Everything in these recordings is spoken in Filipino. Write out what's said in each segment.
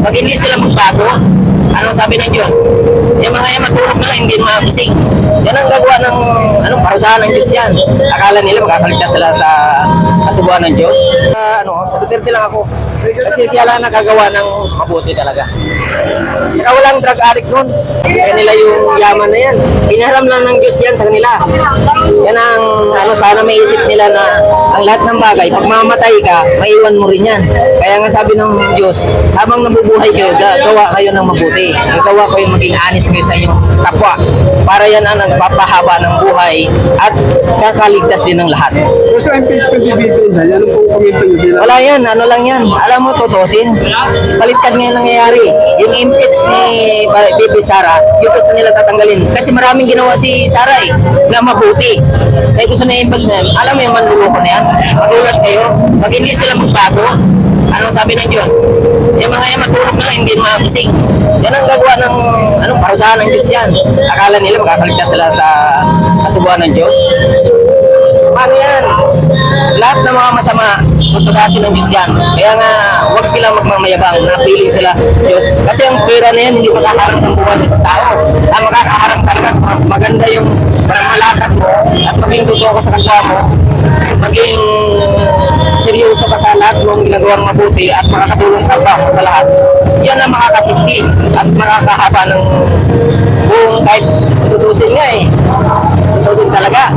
Pag hindi sila magbago, anong sabi ng Diyos? Yung mga yan matulog na lang, hindi magising. Yan ang gagawa ng parusahan ng Diyos yan. Akala nila makakaligtas sila sa kasubuan ng Diyos. Sa Duterte lang ako. Kasi siya lang nakagawa ng mabuti talaga. Saka walang drug addict nun. Kaya nila yung yaman na yan. Pinaharam lang ng Diyos yan sa kanila. Yan ang sana may isip nila na ang lahat ng bagay, pag mamatay ka, maiwan mo rin yan. Kaya nga sabi ng Diyos, habang nabubuhay kayo, gawa kayo ng mabuti. Gawa kayo maging honest kayo sa inyong kapwa. Para yan ang nagpapahaba ng buhay at kakaligtas din ng lahat. So sa impeachment ni Bibi Inday, ano pong komento niyo bilang? Wala yan, ano lang yan. Alam mo, tutusin. Baliktad ngayon nangyayari. Yung impeach ni Bibi Sara, yung gusto nila tatanggalin. Kasi maraming ginawa si Sara na mabuti. Kaya gusto na impeach na yan. Alam mo yung manluloko na yan. Magulat kayo. Pag hindi sila magbago, anong sabi ng Diyos? Yung mga yan matulog na lang, hindi magising. Yan ang gagawa ng parusahan ng Diyos yan. Akala nila makakaligtas sila sa kasubuan ng Diyos. Paano yan? Lahat ng mga masama, tutulasin ng Diyos yan. Kaya nga, huwag sila magmamayabang na piling sila Diyos. Kasi ang pera na yan, hindi makakaharang ng buhay ng isang tao. Ang makakaharang talaga, maganda yung malakad mo at maging totoo ka sa kapwa mo, maging seryoso ka sa lahat mong ginagawang mabuti at makakatulong sa kapwa mo sa lahat. Yan ang makakasipti at makakahaba ng buong kahit tutusin nga tutusin talaga.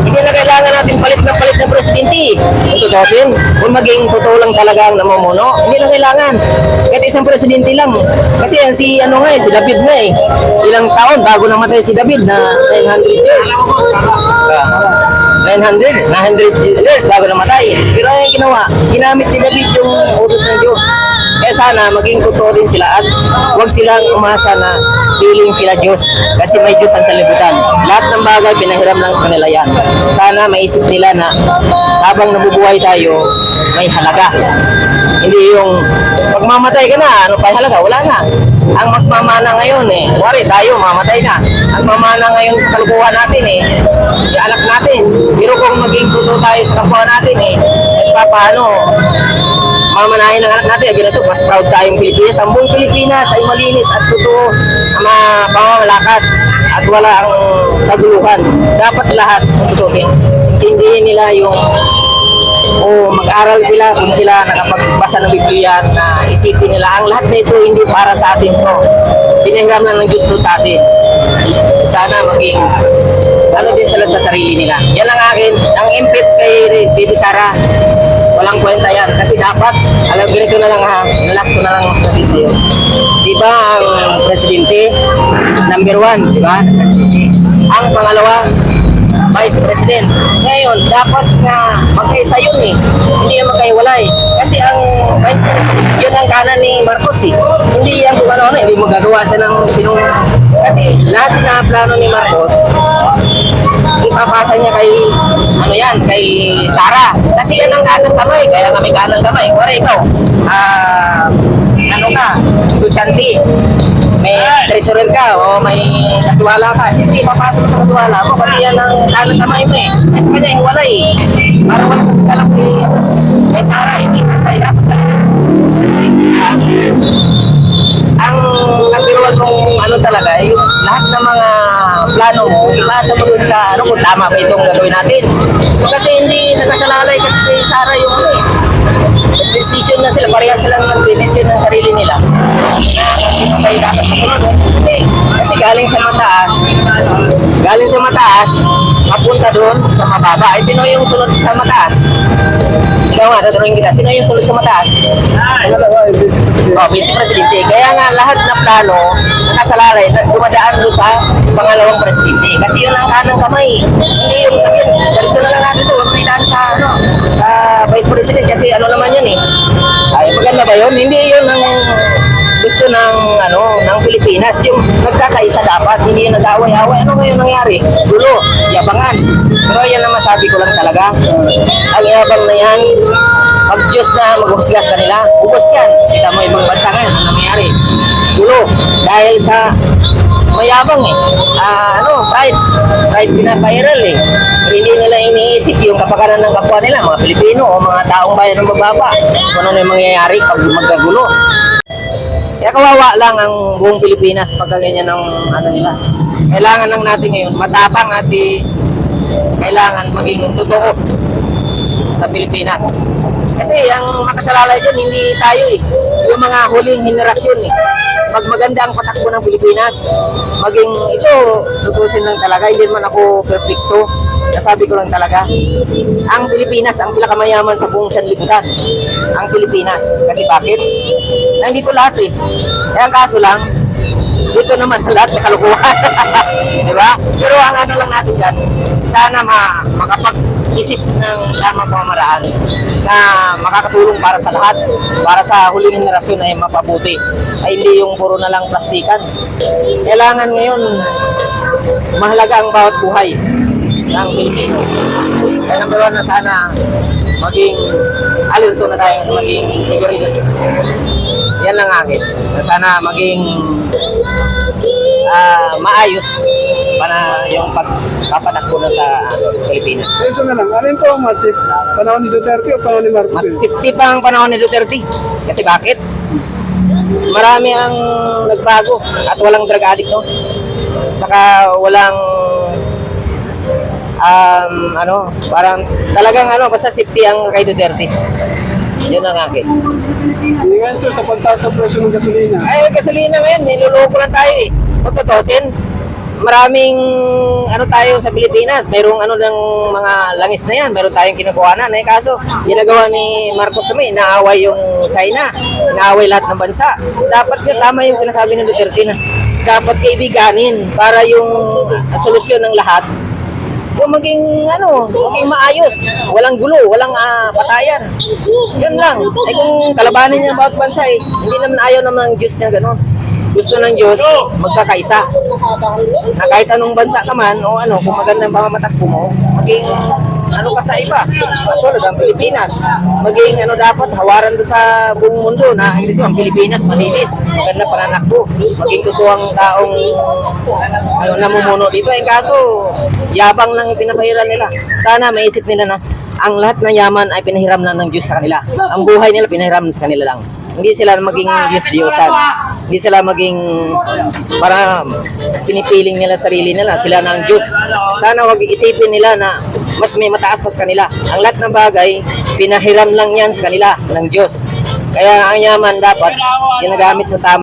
Hindi na kailangan natin palit ng presidente. Tutusin, kung maging totoo lang talaga ang namumuno, hindi na kailangan. Kahit isang presidente lang. Kasi yan si David na Ilang taon bago namatay si David na 900 years. 900 years bago namatay. Pero yung ginawa, ginamit si David yung utos ng Diyos. Kaya sana maging totoo din sila at huwag silang umasa na piling sila Diyos. Kasi may Diyos ang salibutan. Lahat ng bagay pinahiram lang sa kanila yan. Sana maisip nila na habang nabubuhay tayo, may halaga. Hindi yung pagmamatay ka na, ano pa halaga? Wala na. Ang magmamana ngayon wari tayo, mamatay na. Ang mamana ngayon sa kalukuhan natin yung anak natin. Pero kung maging totoo tayo sa kapwa natin paano mamanahin ng anak natin, ganito, mas proud tayong Pilipinas. Ang buong Pilipinas ay malinis at totoo na pamamalakad at wala ang kaguluhan. Dapat lahat tutusin. Hindi nila yung mag-aral sila kung sila nakapagbasa ng Biblia na isipin nila ang lahat na ito hindi para sa atin to. Pinahiram lang ng Diyos to sa atin. Sana maging din sila sa sarili nila. Yan lang akin. Ang impeach kay Bibi Sara, walang kwenta yan. Kasi dapat, ganito na lang last ko na lang sabihin sa'yo. Diba ang presidente, number 1, diba? Ang pangalawa, Vice President. Ngayon, dapat nga magkaisa yun Hindi yung magkaiwalay. Kasi ang Vice President, yun ang kanan ni Marcos Hindi yan kung hindi magagawa siya ng Kasi lahat na plano ni Marcos, ipapasa niya kay kay Sara. Kasi yan ang kanang kamay, kaya kami kanang kamay. Wala ikaw, Santi, may treasurer ka o may katuwala ka. Siyempre, ipapasa mo sa katuwala mo kasi yan ang kanang kamay mo Kasi kanya wala Para wala sa kalam kay Sara, hindi tayo dapat ang kapiruan mong talaga, yung lahat ng mga plano mo, ipasa mo dun sa kung tama ba itong gagawin natin. Kasi hindi nakasalalay kasi kay Sara yung decision na sila, pareha silang mag-decision ng sarili nila. Sino ba yung dapat masunod? Kasi galing sa mataas, mapunta doon sa mababa. Sino yung sunod sa mataas? Ikaw nga, tatanungin kita, sino yung sunod sa mataas? Vice Presidente. Kaya nga lahat na plano nakasalalay, dumadaan doon sa pangalawang presidente. Kasi yun ang kanang kamay. Hindi yung sabihin, ganito na lang natin ito, huwag naitaan sa Vice President. Kasi naman yan ay maganda ba yun? Hindi yun ang gusto ng Pilipinas. Yung nagkakaisa dapat, hindi yung nag-away-away. Ano ngayon nangyari? Gulo, yabangan. Pero yan ang masabi ko lang talaga. Ang yabang na yan, pag Diyos na mag-uhusgas kanila, ubos yan. Kita mo ibang bansa ngayon, ano nangyari? Gulo. Dahil sa mayabang pride pinapiral Pero hindi nila iniisip yung kapakanan ng kapwa nila, mga Pilipino o mga taong bayan ng mababa. Kung ano yung mangyayari pag magkagulo. Kaya kawawa lang ang buong Pilipinas pagka ganyan ng ano nila. Kailangan lang natin ngayon matapang at kailangan maging totoo sa Pilipinas. Kasi ang makasalalay dyan, hindi tayo eh. Yung mga huling henerasyon eh. Magmaganda ang patakbo ng Pilipinas. Maging ito, tutusin lang talaga. Hindi naman ako perfecto. Nasabi ko lang talaga. Ang Pilipinas, ang pinakamayaman sa buong sanlibutan. Ang Pilipinas. Kasi bakit? Nandito lahat eh. Kaya ang kaso lang, dito naman lahat na kalukuhan. Di ba? Pero ang ano lang natin dyan, sana makapag-isip ng tamang pamamaraan na makakatulong para sa lahat, para sa huling henerasyon ay mapabuti. Ay hindi yung puro na lang plastikan. Kailangan ngayon, mahalaga ang bawat buhay ng Pilipino. Kaya number one na sana maging alerto na tayo, maging seguridad. Yan lang akin. Sana maging maayos para yung pagpapatakbo na sa Pilipinas. So, isa na lang, alin po ang masip? Panahon ni Duterte o panahon ni Marcos? Mas safety pa ang panahon ni Duterte. Kasi bakit? Marami ang nagbago at walang drug addict, no? Saka walang parang talagang basta safety ang kay Duterte. Yun ang akin. Hindi nga sir, sa pagtaas ng presyo ng gasolina. Ay, gasolina ngayon, niloloko lang tayo eh. Kung tutusin, maraming tayo sa Pilipinas, mayroong ng mga langis na yan, mayroon tayong kinukuhanan. Eh, kaso, ginagawa ni Marcos naman, inaaway yung China, inaaway lahat ng bansa. Dapat nga tama yung sinasabi ng Duterte na dapat kaibiganin para yung solusyon ng lahat. Kung maging maayos, walang gulo, walang patayan. Yun lang. Ay kung kalabanin niya bawat bansa hindi naman ayaw naman ng Diyos niya gano'n. Gusto ng Diyos, magkakaisa. Na kahit anong bansa ka man, o kung maganda ang pamamatakbo mo, maging ka sa iba. Tulad ang Pilipinas. Maging dapat hawaran doon sa buong mundo na ang Pilipinas malinis. Maganda pananakbo. Maging totoo ang taong namumuno dito. Ang kaso, yabang lang yung pinapahiran nila. Sana maisip nila na ang lahat ng yaman ay pinahiram na ng Diyos sa kanila. Ang buhay nila pinahiram sa kanila lang. Hindi sila maging Diyos-Diyosan. Hindi sila maging para pinipiling nila sarili nila. Sila na ang Diyos. Sana wag isipin nila na mas may mataas pa sa kanila. Ang lahat ng bagay, pinahiram lang yan sa kanila ng Diyos. Kaya ang yaman dapat ginagamit sa tama.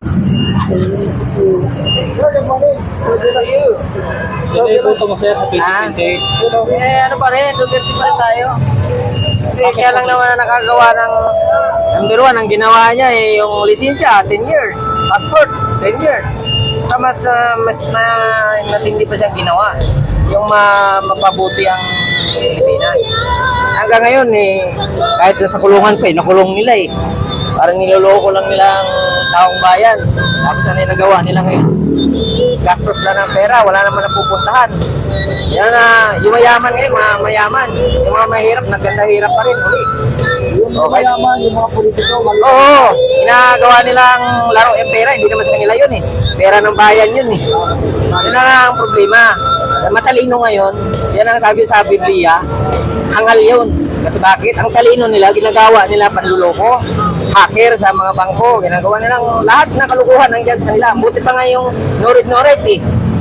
So, ito sa masaya sa 2028. Pa rin, Duterte pa rin tayo. Kasi siya lang naman na nakagawa ng number one, ang ginawa niya yung lisensya, 10 years. Passport, 10 years. Mas matindi pa siyang ginawa. Yung mapabuti ang Pilipinas. Hanggang ngayon kahit sa kulungan pa nakulong nila Parang niloloko lang nila ang taong bayan. Tapos ano yung nagawa nila ngayon? Gastos lang ng pera, wala naman napupuntahan. Yan yung mayaman ngayon, mayaman. Yung mga mahirap, nagkanda hirap pa rin. Yung mga mayaman, yung mga politiko, Oo, ginagawa nilang laro yung pera, hindi naman sa kanila yun Pera ng bayan yun Yun na ang problema. Matalino ngayon, yan ang sabi sa Biblia, hangal yun. Kasi bakit? Ang talino nila, ginagawa nila panluloko, hacker sa mga bangko, ginagawa nilang lahat na kalukuhan nandiyan sa kanila. Buti pa nga yung norit-norit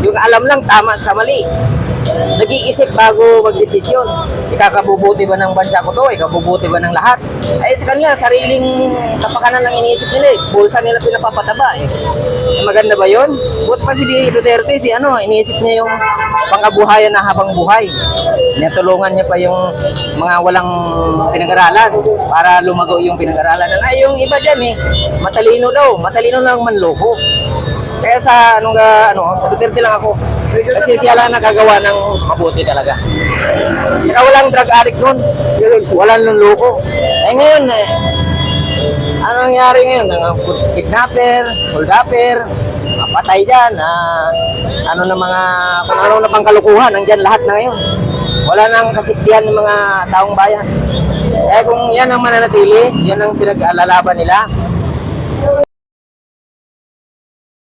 yung alam lang tama sa mali. Nag-iisip bago mag-desisyon. Ikakabubuti ba ng bansa ko to? Ikabubuti ba ng lahat? Ay sa kanila, sariling kapakanan lang iniisip nila Bulsa nila pinapapataba Maganda ba yun? Buti pa si Duterte, iniisip niya yung pangkabuhayan na habang buhay. Tinutulungan niya pa yung mga walang pinag-aralan para lumago yung pinag-aralan. Ay yung iba dyan matalino daw. Matalino lang manloko. Kaya sa sa Duterte lang ako. Kasi siya lang nakagawa ng mabuti talaga. Kaya walang drug addict nun. Walang luloko. Ngayon, ano nangyari ngayon? Kidnapper, hold-upper, patay dyan, kung ano na pang kalukuhan, nandyan lahat na ngayon. Wala nang kasiktihan ng mga taong bayan. Kung yan ang mananatili, yan ang pinag-alalaban nila,